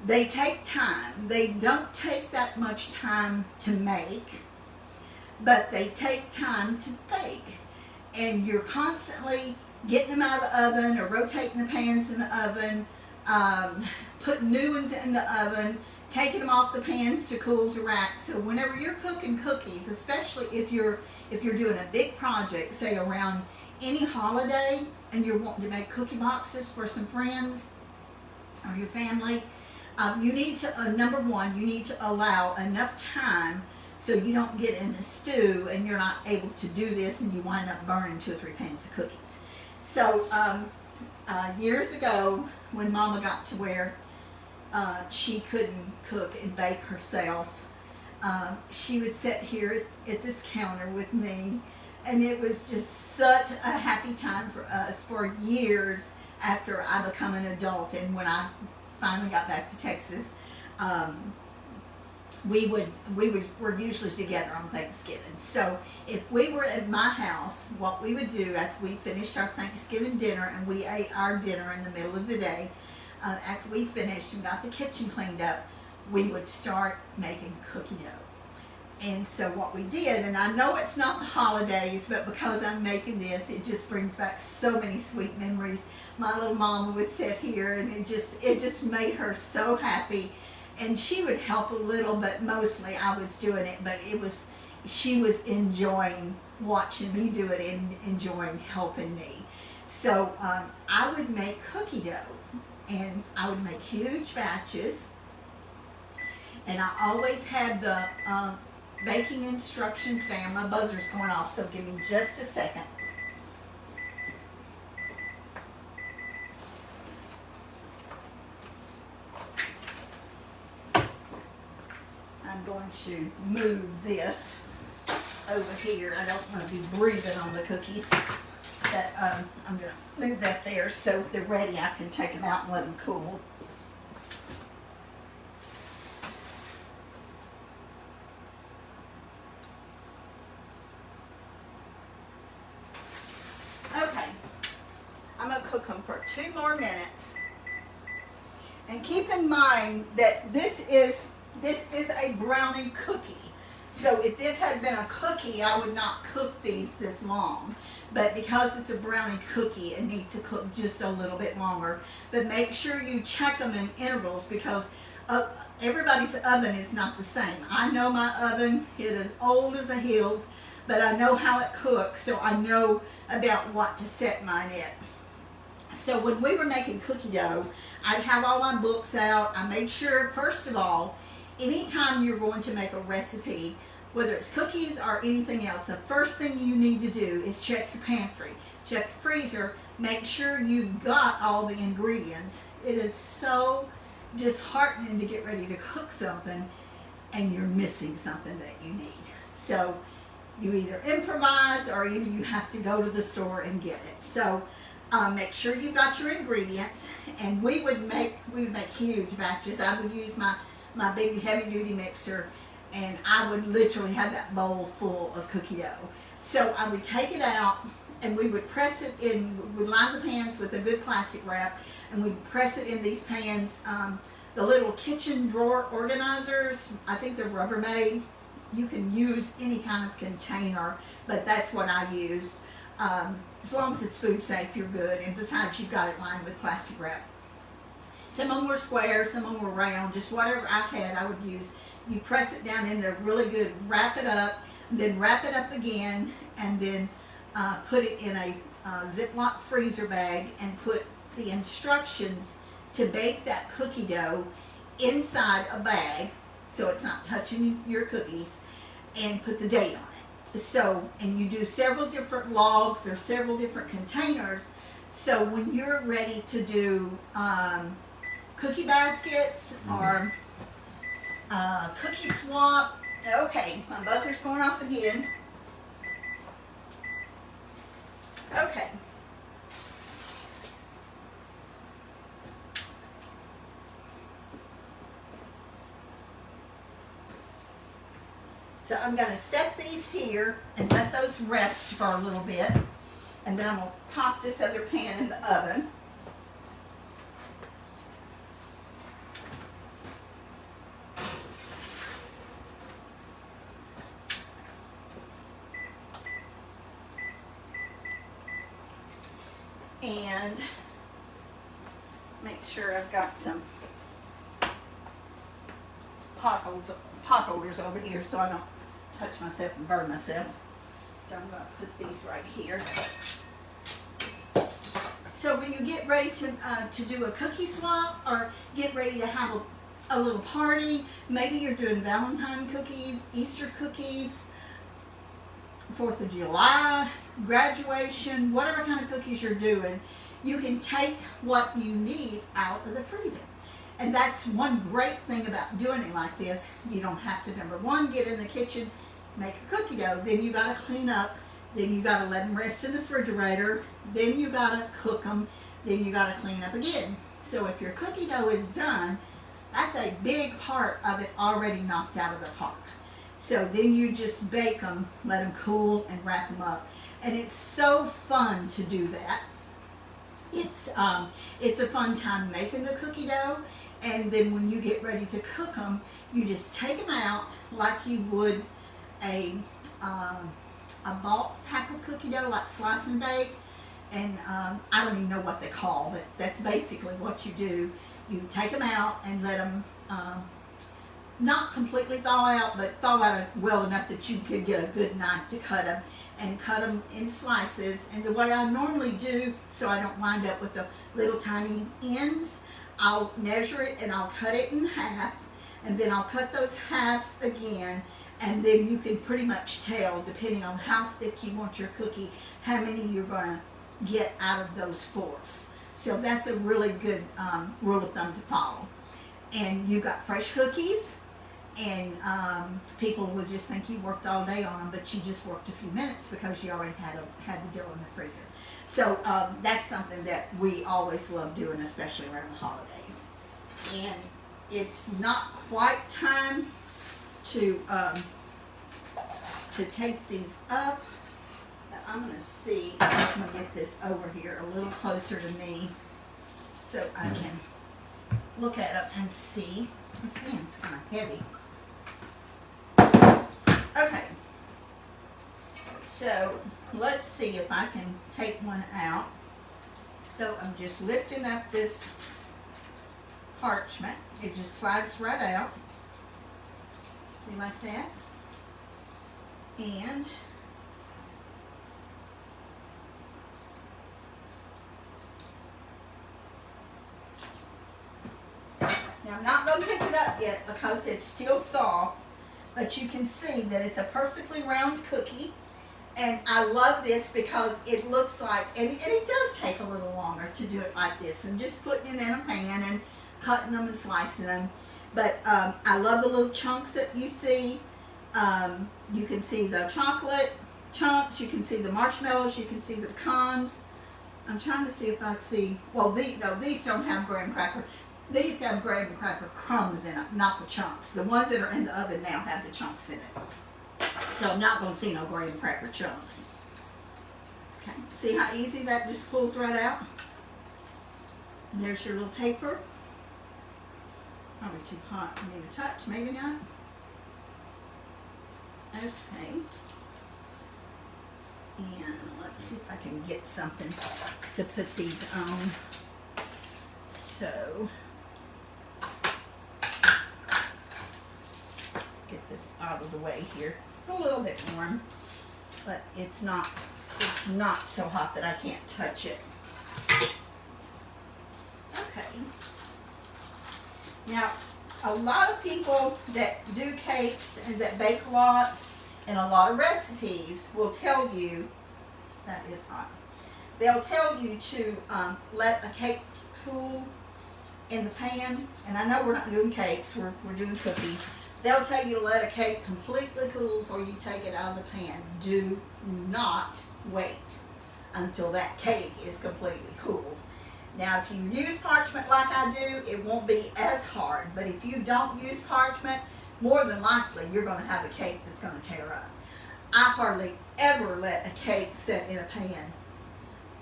they take time. They don't take that much time to make, but they take time to bake. And you're constantly getting them out of the oven or rotating the pans in the oven, putting new ones in the oven, taking them off the pans to cool to rack. So whenever you're cooking cookies, especially if you're doing a big project, say around any holiday, and you're wanting to make cookie boxes for some friends or your family, you need to, number one, you need to allow enough time so you don't get in a stew and you're not able to do this and you wind up burning 2 or 3 pans of cookies. So years ago, when Mama got to where she couldn't cook and bake herself, she would sit here at this counter with me, and it was just such a happy time for us for years after I became an adult. And when I finally got back to Texas, we're usually together on Thanksgiving. So if we were at my house, what we would do after we finished our Thanksgiving dinner, and we ate our dinner in the middle of the day, after we finished and got the kitchen cleaned up, we would start making cookie dough. And so what we did, and I know it's not the holidays, but because I'm making this, it just brings back so many sweet memories. My little mama would sit here, and it just made her so happy. And she would help a little, but mostly I was doing it. But she was enjoying watching me do it and enjoying helping me. So I would make cookie dough, and I would make huge batches. And I always had the baking instructions down. My buzzer's going off, so give me just a second. I'm going to move this over here. I don't want to be breathing on the cookies, but I'm going to move that there so if they're ready I can take them out and let them cool. Okay, I'm going to cook them for 2 more minutes. And keep in mind that this is a brownie cookie. So if this had been a cookie, I would not cook these this long. But because it's a brownie cookie, it needs to cook just a little bit longer. But make sure you check them in intervals, because everybody's oven is not the same. I know my oven is as old as the hills, but I know how it cooks, so I know about what to set mine at. So when we were making cookie dough, I'd have all my books out. I made sure, first of all, anytime you're going to make a recipe, whether it's cookies or anything else, the first thing you need to do is check your pantry, check your freezer, make sure you've got all the ingredients. It is so disheartening to get ready to cook something and you're missing something that you need. So you either improvise or either you have to go to the store and get it. So make sure you've got your ingredients, and we would make huge batches. I would use my big heavy duty mixer, and I would literally have that bowl full of cookie dough. So I would take it out, and we would press it in, we'd line the pans with a good plastic wrap, and we'd press it in these pans. The little kitchen drawer organizers, I think they're Rubbermaid. You can use any kind of container, but that's what I used. As long as it's food safe, you're good, and besides, you've got it lined with plastic wrap. Some of them were square, some of them were round, just whatever I had, I would use. You press it down in there really good, wrap it up, then wrap it up again, and then put it in a Ziploc freezer bag and put the instructions to bake that cookie dough inside a bag so it's not touching your cookies, and put the date on it. So, and you do several different logs or several different containers, so when you're ready to do cookie baskets or cookie swap. Okay, my buzzer's going off again. Okay. So I'm going to set these here and let those rest for a little bit. And then I'm going to pop this other pan in the oven. And make sure I've got some pot holders over here so I don't touch myself and burn myself. So I'm going to put these right here. So when you get ready to do a cookie swap or get ready to have a little party, maybe you're doing Valentine cookies, Easter cookies, 4th of July, graduation, whatever kind of cookies you're doing, you can take what you need out of the freezer. And that's one great thing about doing it like this. You don't have to, number one, get in the kitchen, make a cookie dough, then you got to clean up, then you got to let them rest in the refrigerator, then you got to cook them, then you got to clean up again. So if your cookie dough is done, that's a big part of it already knocked out of the park. So then you just bake them, let them cool, and wrap them up. And it's so fun to do that. It's a fun time making the cookie dough. And then when you get ready to cook them, you just take them out like you would a bulk pack of cookie dough, like slice and bake. And I don't even know what they call, but that's basically what you do. You take them out and let them not completely thaw out, but thaw out well enough that you could get a good knife to cut them, and cut them in slices. And the way I normally do, so I don't wind up with the little tiny ends, I'll measure it and I'll cut it in half, and then I'll cut those halves again, and then you can pretty much tell, depending on how thick you want your cookie, how many you're going to get out of those fourths. So that's a really good rule of thumb to follow. And you got fresh cookies, and people would just think you worked all day on them, but you just worked a few minutes because you already had the dough in the freezer. So that's something that we always love doing, especially around the holidays. And it's not quite time to take these up. But I'm going to see if I can get this over here a little closer to me so I can look at it and see. This end's kind of heavy. Okay, so let's see if I can take one out. So I'm just lifting up this parchment. It just slides right out. See, like that. And now I'm not going to pick it up yet because it's still soft, but you can see that it's a perfectly round cookie. And I love this because it looks like, and it does take a little longer to do it like this, and just putting it in a pan and cutting them and slicing them. But I love the little chunks that you see. You can see the chocolate chunks, you can see the marshmallows, you can see the pecans. I'm trying to see if I see, well, these don't have graham cracker. These have graham cracker crumbs in them, not the chunks. The ones that are in the oven now have the chunks in it. So I'm not going to see no graham cracker chunks. Okay, see how easy that just pulls right out? And there's your little paper. Probably too hot for me to touch, maybe not. Okay. And let's see if I can get something to put these on. So, get this out of the way here. It's a little bit warm, but it's not so hot that I can't touch it. Okay. Now, a lot of people that do cakes and that bake a lot and a lot of recipes will tell you, that is hot, they'll tell you to let a cake cool in the pan. And I know we're not doing cakes, we're doing cookies. They'll tell you to let a cake completely cool before you take it out of the pan. Do not wait until that cake is completely cool. Now, if you use parchment like I do, it won't be as hard. But if you don't use parchment, more than likely you're going to have a cake that's going to tear up. I hardly ever let a cake sit in a pan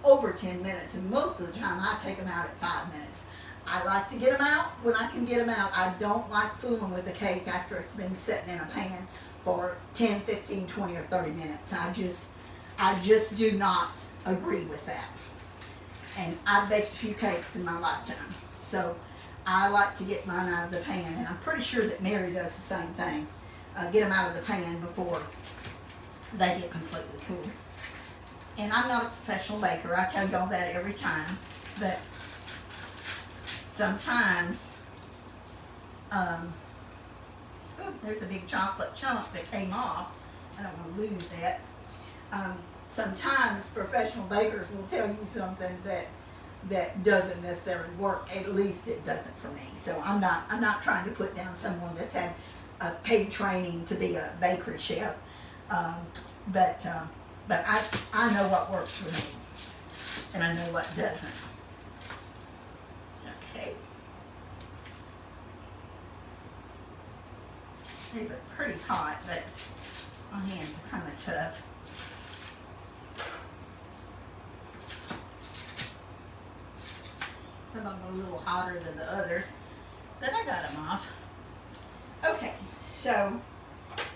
over 10 minutes. And most of the time I take them out at 5 minutes. I like to get them out when I can get them out. I don't like fooling with a cake after it's been sitting in a pan for 10, 15, 20, or 30 minutes. I just do not agree with that. And I've baked a few cakes in my lifetime. So I like to get mine out of the pan. And I'm pretty sure that Mary does the same thing. Get them out of the pan before they get completely cool. And I'm not a professional baker. I tell y'all that every time. But sometimes, there's a big chocolate chunk that came off. I don't want to lose that. Sometimes professional bakers will tell you something that doesn't necessarily work. At least it doesn't for me. So I'm not trying to put down someone that's had paid training to be a bakery chef. But I know what works for me, and I know what doesn't. Okay. These are pretty hot, but my hands are kind of tough. Some of them are a little hotter than the others, but I got them off. Okay, so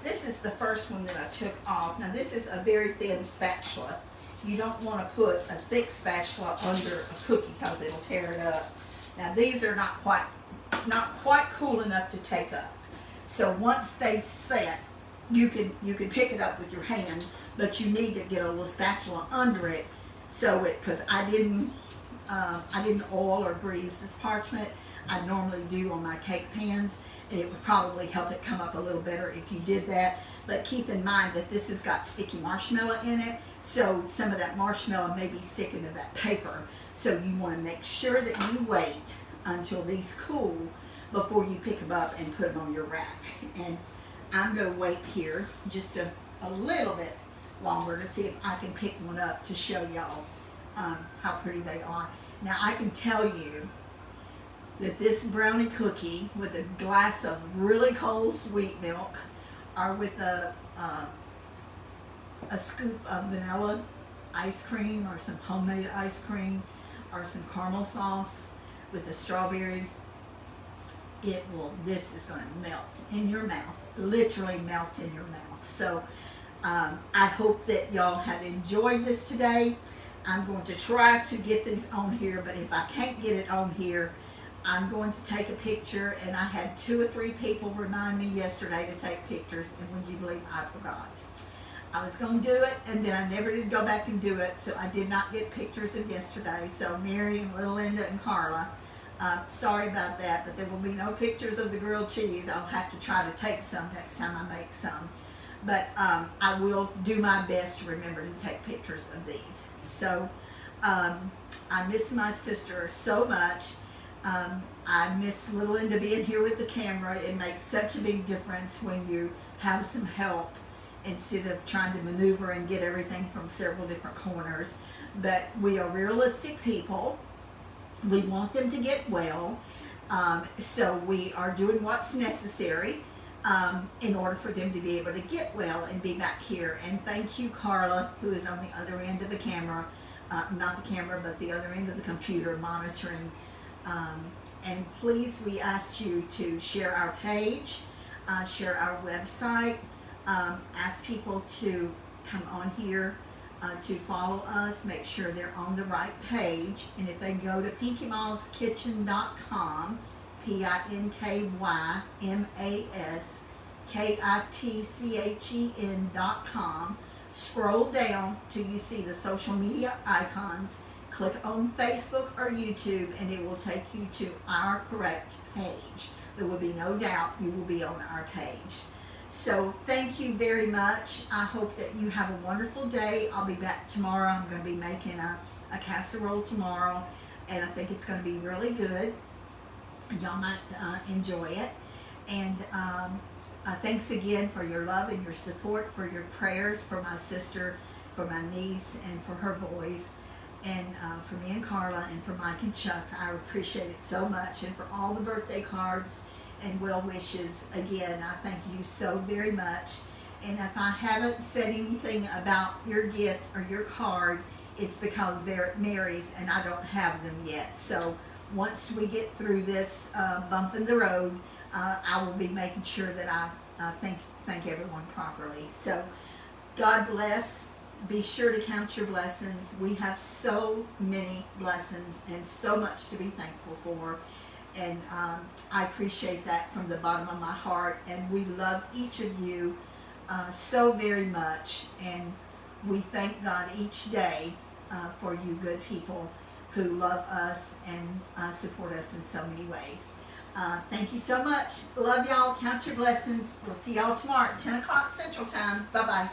this is the first one that I took off. Now this is a very thin spatula. You don't want to put a thick spatula under a cookie because it'll tear it up. Now these are not quite cool enough to take up. So once they set, you can pick it up with your hand, but you need to get a little spatula under it, so because I didn't oil or grease this parchment. I normally do on my cake pans, and it would probably help it come up a little better if you did that. But keep in mind that this has got sticky marshmallow in it, so some of that marshmallow may be sticking to that paper. So you want to make sure that you wait until these cool before you pick them up and put them on your rack. And I'm going to wait here just a little bit longer to see if I can pick one up to show y'all how pretty they are. Now I can tell you that this brownie cookie with a glass of really cold sweet milk, or with a scoop of vanilla ice cream, or some homemade ice cream, or some caramel sauce with a strawberry, this is going to melt in your mouth, literally melt in your mouth. So I hope that y'all have enjoyed this today. I'm going to try to get these on here, but if I can't get it on here, I'm going to take a picture. And I had 2 or 3 people remind me yesterday to take pictures, and would you believe I forgot? I was going to do it, and then I never did go back and do it, so I did not get pictures of yesterday. So Mary and Little Linda and Carla, sorry about that, but there will be no pictures of the grilled cheese. I'll have to try to take some next time I make some. But I will do my best to remember to take pictures of these. So I miss my sister so much. I miss Little Linda being here with the camera. It makes such a big difference when you have some help instead of trying to maneuver and get everything from several different corners. But we are realistic people. We want them to get well. So we are doing what's necessary in order for them to be able to get well and be back here. And thank you, Carla, who is on the other end of the camera, not the camera, but the other end of the computer monitoring. And please, we ask you to share our page, share our website, ask people to come on here to follow us, make sure they're on the right page. And if they go to pinkymallskitchen.com, PINKYMASKITCHEN.com, scroll down till you see the social media icons, click on Facebook or YouTube, and it will take you to our correct page. There will be no doubt you will be on our page. So thank you very much. I hope that you have a wonderful day. I'll be back tomorrow. I'm going to be making a casserole tomorrow, and I think it's going to be really good. Y'all might enjoy it. And thanks again for your love and your support, for your prayers for my sister, for my niece, and for her boys, and for me and Carla, and for Mike and Chuck. I appreciate it so much, and for all the birthday cards and well wishes. Again, I thank you so very much. And if I haven't said anything about your gift or your card, it's because they're at Mary's and I don't have them yet. So once we get through this bump in the road, I will be making sure that I thank everyone properly. So God bless. Be sure to count your blessings. We have so many blessings and so much to be thankful for. And I appreciate that from the bottom of my heart. And we love each of you so very much. And we thank God each day for you good people who love us and support us in so many ways. Thank you so much. Love y'all. Count your blessings. We'll see y'all tomorrow at 10 o'clock Central Time. Bye-bye.